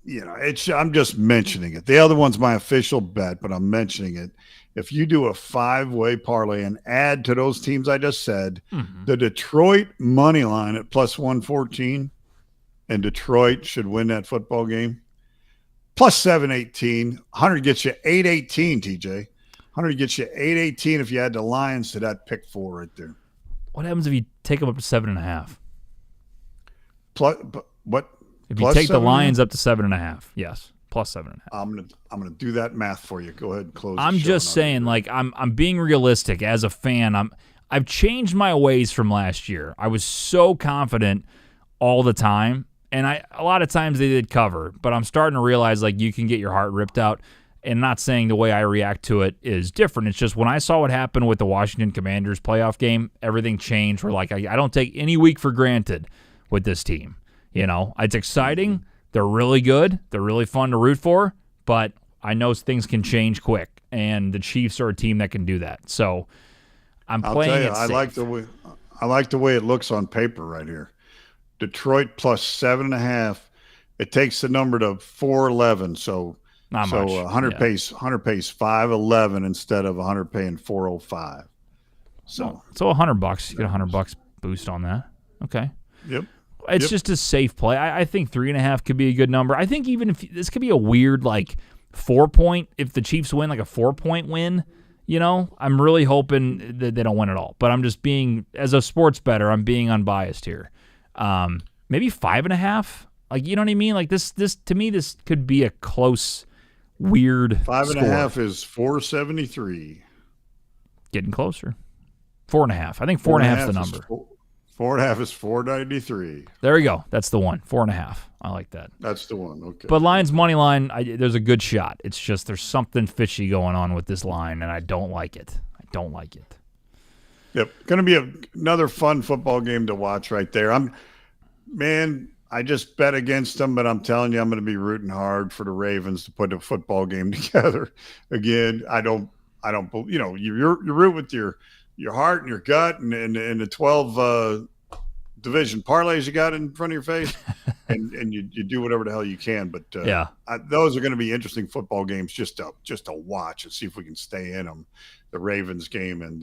Speaker 2: I'm just mentioning it. The other one's my official bet, but I'm mentioning it. If you do a 5-way parlay and add to those teams I just said, the Detroit money line at plus 114, and Detroit should win that football game. Plus 718, 100 gets you 818, TJ. 100 gets you 818 if you add the Lions to that pick 4 right there.
Speaker 1: What happens if you take them up to 7.5?
Speaker 2: Plus, what?
Speaker 1: If you take the Lions up to 7.5, yes, plus 7.5.
Speaker 2: I'm gonna do that math for you. Go ahead and close.
Speaker 1: I'm just saying, like, I'm being realistic as a fan. I've changed my ways from last year. I was so confident all the time, and a lot of times they did cover, but I'm starting to realize, like, you can get your heart ripped out. And not saying the way I react to it is different. It's just when I saw what happened with the Washington Commanders playoff game, everything changed. We're like, I don't take any week for granted with this team. It's exciting. They're really good. They're really fun to root for. But I know things can change quick, and the Chiefs are a team that can do that. So I'm playing it safe.
Speaker 2: I like the way it looks on paper right here. Detroit plus 7.5. It takes the number to 411. So.
Speaker 1: Not much.
Speaker 2: 100 pays 511 instead of 100 paying 405. So
Speaker 1: $100, you get $100 boost on that. Okay.
Speaker 2: Yep.
Speaker 1: It's just a safe play. I think 3.5 could be a good number. I think even if this could be a weird 4-point, if the Chiefs win, like a 4-point win, I'm really hoping that they don't win at all. But I'm just being, as a sports bettor, I'm being unbiased here. Maybe 5.5. You know what I mean? Like this to me, this could be a close, weird
Speaker 2: 5.5 is 473.
Speaker 1: Getting closer. 4.5. I think 4.5 is the number.
Speaker 2: 4.5 is 493.
Speaker 1: There we go. That's the one. 4.5. I like that.
Speaker 2: That's the one. Okay.
Speaker 1: But Lions money line, there's a good shot. It's just there's something fishy going on with this line, and I don't like it.
Speaker 2: Yep. Going to be another fun football game to watch right there. I just bet against them, but I'm telling you, I'm going to be rooting hard for the Ravens to put a football game together. Again, I don't. You root with your heart and your gut and the 12 division parlays you got in front of your face, and you do whatever the hell you can. But those are going to be interesting football games just to watch and see if we can stay in them. The Ravens game and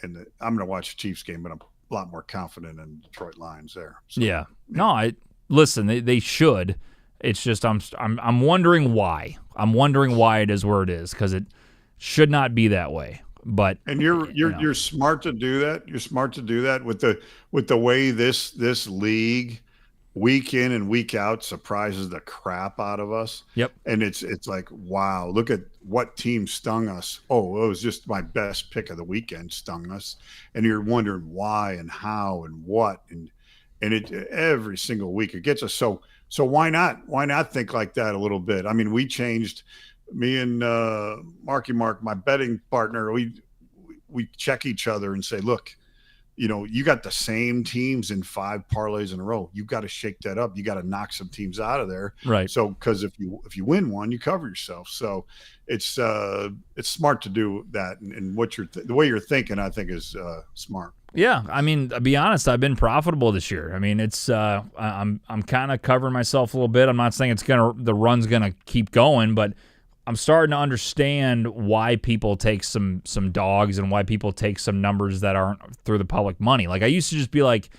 Speaker 2: I'm going to watch the Chiefs game, but I'm a lot more confident in Detroit Lions there. So,
Speaker 1: yeah. No, listen, they should. It's just I'm wondering why. I'm wondering why it is where it is, because it should not be that way. But
Speaker 2: you're smart to do that. You're smart to do that with the way this league week in and week out surprises the crap out of us.
Speaker 1: Yep.
Speaker 2: And it's like, wow, look at what team stung us. Oh, it was just my best pick of the weekend stung us. And you're wondering why and how and what and it every single week it gets us. So why not think like that a little bit? I mean, we changed, me and Marky Mark, my betting partner, we check each other and say, look, you got the same teams in 5 parlays in a row. You've got to shake that up. You got to knock some teams out of there.
Speaker 1: Right.
Speaker 2: So, because if you win one, you cover yourself. So it's smart to do that. And the way you're thinking, I think is smart.
Speaker 1: Yeah. I mean, to be honest, I've been profitable this year. I mean, it's I'm kind of covering myself a little bit. I'm not saying the run's gonna keep going, but I'm starting to understand why people take some dogs and why people take some numbers that aren't through the public money. Like, I used to just be like,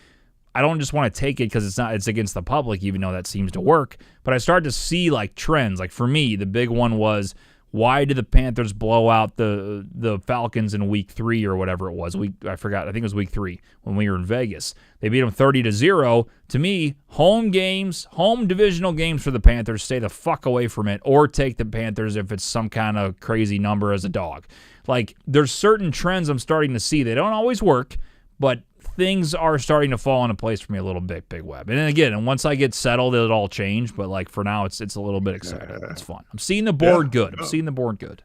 Speaker 1: I don't just want to take it because it's against the public, even though that seems to work. But I started to see trends. Like, for me, the big one was, why did the Panthers blow out the Falcons in week 3 or whatever it was? I forgot. I think it was week 3 when we were in Vegas. They beat them 30-0. To me, home divisional games for the Panthers, stay the fuck away from it, or take the Panthers if it's some kind of crazy number as a dog. Like, there's certain trends I'm starting to see. They don't always work, but things are starting to fall into place for me a little bit, Big Web. And then again, once I get settled, it'll all change. But for now, it's a little bit exciting. It's fun. I'm seeing the board good. I'm seeing the board good.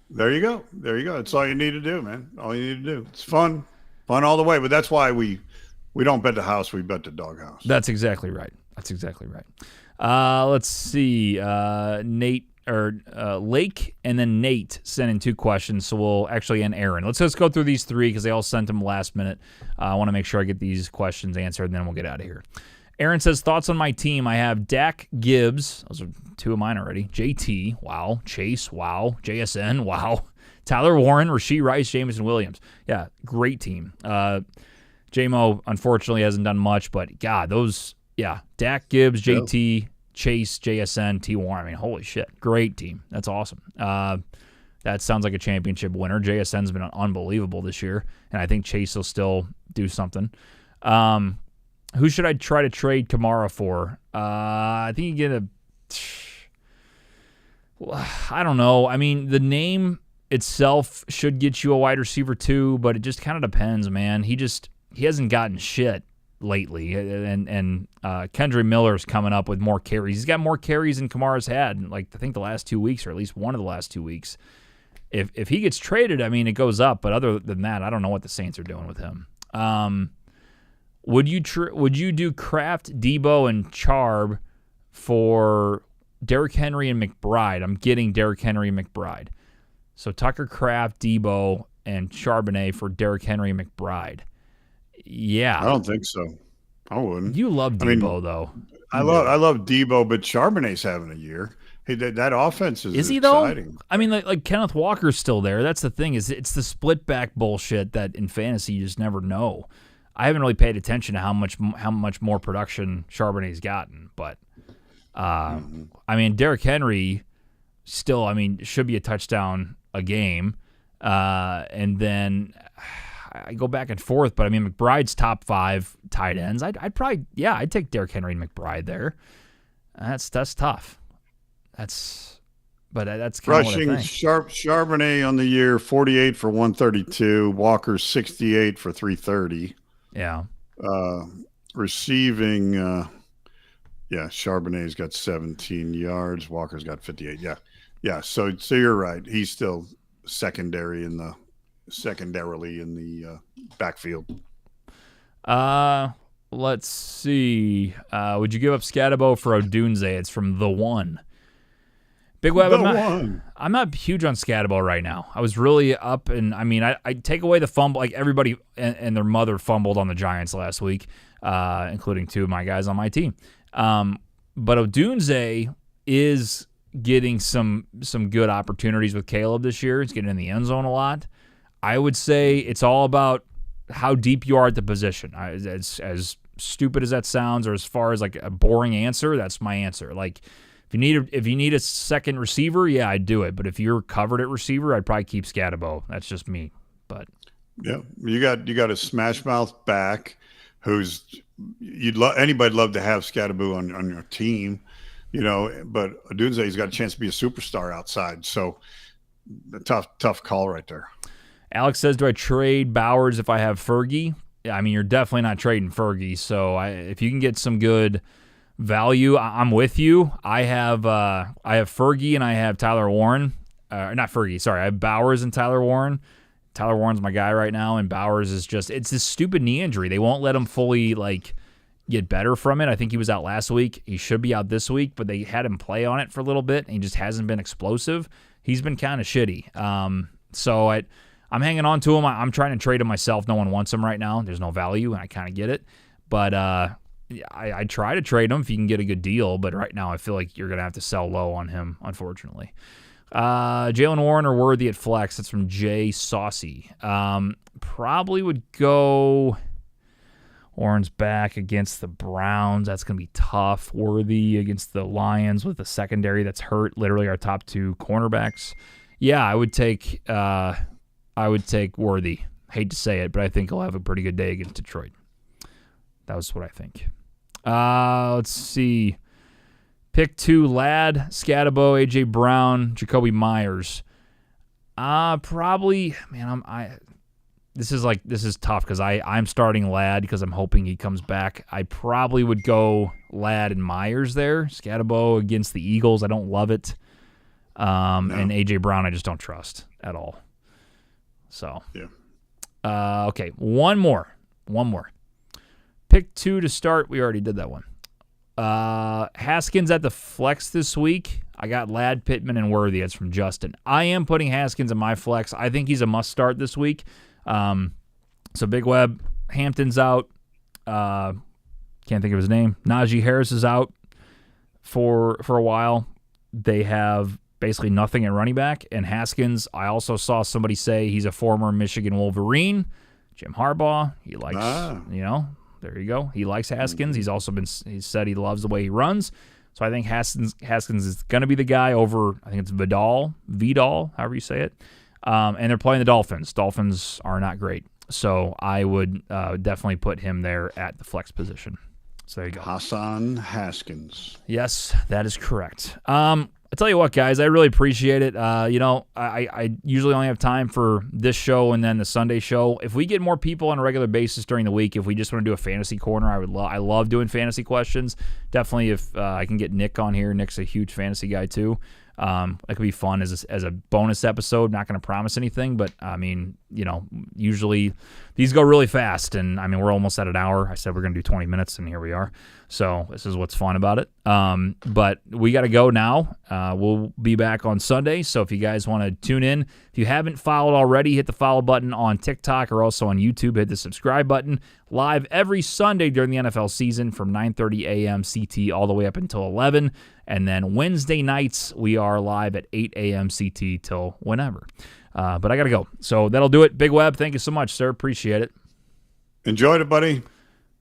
Speaker 2: There you go. That's all you need to do, man. All you need to do. It's fun all the way. But that's why we don't bet the house. We bet the doghouse.
Speaker 1: That's exactly right. Let's see. Nate Lake and then Nate sent in 2 questions, so we'll actually end Aaron. Let's just go through these 3 because they all sent them last minute. I want to make sure I get these questions answered, and then we'll get out of here. Aaron says, thoughts on my team. I have Dak Gibbs. Those are 2 of mine already. JT, wow. Chase, wow. JSN, wow. Tyler Warren, Rashee Rice, Jameson Williams. Yeah, great team. J-Mo, unfortunately, hasn't done much, but, God, those, yeah, Dak Gibbs, JT, Chase, JSN, T. Warren. I mean, holy shit. Great team. That's awesome. That sounds like a championship winner. JSN's been unbelievable this year, and I think Chase will still do something. Who should I try to trade Kamara for? I think you get I don't know. I mean, the name itself should get you a wide receiver too, but it just kind of depends, man. He hasn't gotten shit lately, and Kendra Miller's coming up with more carries. He's got more carries than Kamara's had, like I think the last 2 weeks, or at least one of the last 2 weeks. If he gets traded, I mean, it goes up. But other than that, I don't know what the Saints are doing with him. Would you do Kraft, Debo, and Charb for Derrick Henry and McBride? I'm getting Derrick Henry and McBride. So Tucker, Kraft, Debo, and Charbonnet for Derrick Henry and McBride. Yeah.
Speaker 2: I don't think so. I wouldn't.
Speaker 1: You love Debo, though.
Speaker 2: I love Debo, but Charbonnet's having a year. Hey, that offense is
Speaker 1: he
Speaker 2: exciting.
Speaker 1: Though? I mean, like Kenneth Walker's still there. That's the thing, is it's the split back bullshit that in fantasy you just never know. I haven't really paid attention to how much more production Charbonnet's gotten, but I mean, Derrick Henry still, I mean, should be a touchdown a game, and then I go back and forth, but I mean, McBride's top 5 tight ends. I'd take Derrick Henry and McBride there. That's tough. That's kind of
Speaker 2: rushing.
Speaker 1: What I think.
Speaker 2: Charbonnet on the year 48 for 132. Walker 68 for 330.
Speaker 1: Yeah.
Speaker 2: Receiving, Charbonnet's got 17 yards. Walker's got 58. Yeah. So you're right. He's still secondarily in the backfield.
Speaker 1: Let's see. Would you give up Scatabo for Odunze? It's from The One. Big Web, I'm not huge on Scatabo right now. I was really up, and I mean, I take away the fumble. Like everybody and their mother fumbled on the Giants last week, including 2 of my guys on my team. But Odunze is getting some good opportunities with Caleb this year. He's getting in the end zone a lot. I would say it's all about how deep you are at the position. As stupid as that sounds, or as far as like a boring answer, that's my answer. Like, if you need a second receiver, yeah, I'd do it. But if you're covered at receiver, I'd probably keep Scatabo. That's just me. But
Speaker 2: yeah, you got a smash mouth back who's anybody'd love to have Scatabo on your team, But Odunze's got a chance to be a superstar outside. So a tough call right there.
Speaker 1: Alex says, do I trade Bowers if I have Fergie? I mean, you're definitely not trading Fergie. So if you can get some good value, I'm with you. I have Fergie and I have Tyler Warren. Not Fergie, sorry. I have Bowers and Tyler Warren. Tyler Warren's my guy right now, and Bowers is it's this stupid knee injury. They won't let him fully get better from it. I think he was out last week. He should be out this week, but they had him play on it for a little bit, and he just hasn't been explosive. He's been kind of shitty. So I'm hanging on to him. I'm trying to trade him myself. No one wants him right now. There's no value, and I kind of get it. But I try to trade him if you can get a good deal, but right now I feel like you're going to have to sell low on him, unfortunately. Jalen Warren or Worthy at flex. That's from Jay Saucy. Probably would go Warren's back against the Browns. That's going to be tough. Worthy against the Lions with the secondary that's hurt. Literally our top 2 cornerbacks. Yeah, I would take Worthy. Hate to say it, but I think he'll have a pretty good day against Detroit. That was what I think. Let's see. Pick 2, Ladd, Scatabo, A.J. Brown, Jacoby Myers. Probably, man, this is tough because I'm starting Ladd because I'm hoping he comes back. I probably would go Ladd and Myers there. Scatabo against the Eagles, I don't love it. No. And A.J. Brown, I just don't trust at all. So, yeah. Okay, one more. Pick 2 to start. We already did that one. Haskins at the flex this week. I got Ladd, Pittman, and Worthy. That's from Justin. I am putting Haskins in my flex. I think he's a must-start this week. So Big Web, Hampton's out. Can't think of his name. Najee Harris is out for a while. They have basically nothing at running back. And Haskins, I also saw somebody say he's a former Michigan Wolverine. Jim Harbaugh, he likes, there you go. He likes Haskins. He's also he said he loves the way he runs. So I think Haskins is going to be the guy over, I think it's Vidal, however you say it. And they're playing the Dolphins. Dolphins are not great. So I would definitely put him there at the flex position. So there you go.
Speaker 2: Hassan Haskins.
Speaker 1: Yes, that is correct. I tell you what, guys, I really appreciate it. I usually only have time for this show and then the Sunday show. If we get more people on a regular basis during the week, if we just want to do a fantasy corner, I love doing fantasy questions. Definitely if I can get Nick on here. Nick's a huge fantasy guy too. That could be fun as a bonus episode. Not going to promise anything, but I mean, usually these go really fast, and I mean, we're almost at an hour. I said we're going to do 20 minutes, and here we are. So this is what's fun about it. But we got to go now. We'll be back on Sunday. So if you guys want to tune in, if you haven't followed already, hit the follow button on TikTok or also on YouTube. Hit the subscribe button. Live every Sunday during the NFL season from 9:30 a.m. CT all the way up until 11. And then Wednesday nights, we are live at 8 a.m. CT till whenever. But I got to go. So that'll do it. Big Web, thank you so much, sir. Appreciate it.
Speaker 2: Enjoyed it, buddy.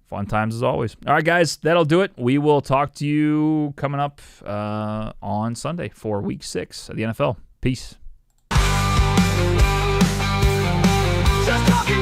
Speaker 1: Fun times as always. All right, guys, that'll do it. We will talk to you coming up on Sunday for Week 6 of the NFL. Peace. Just talking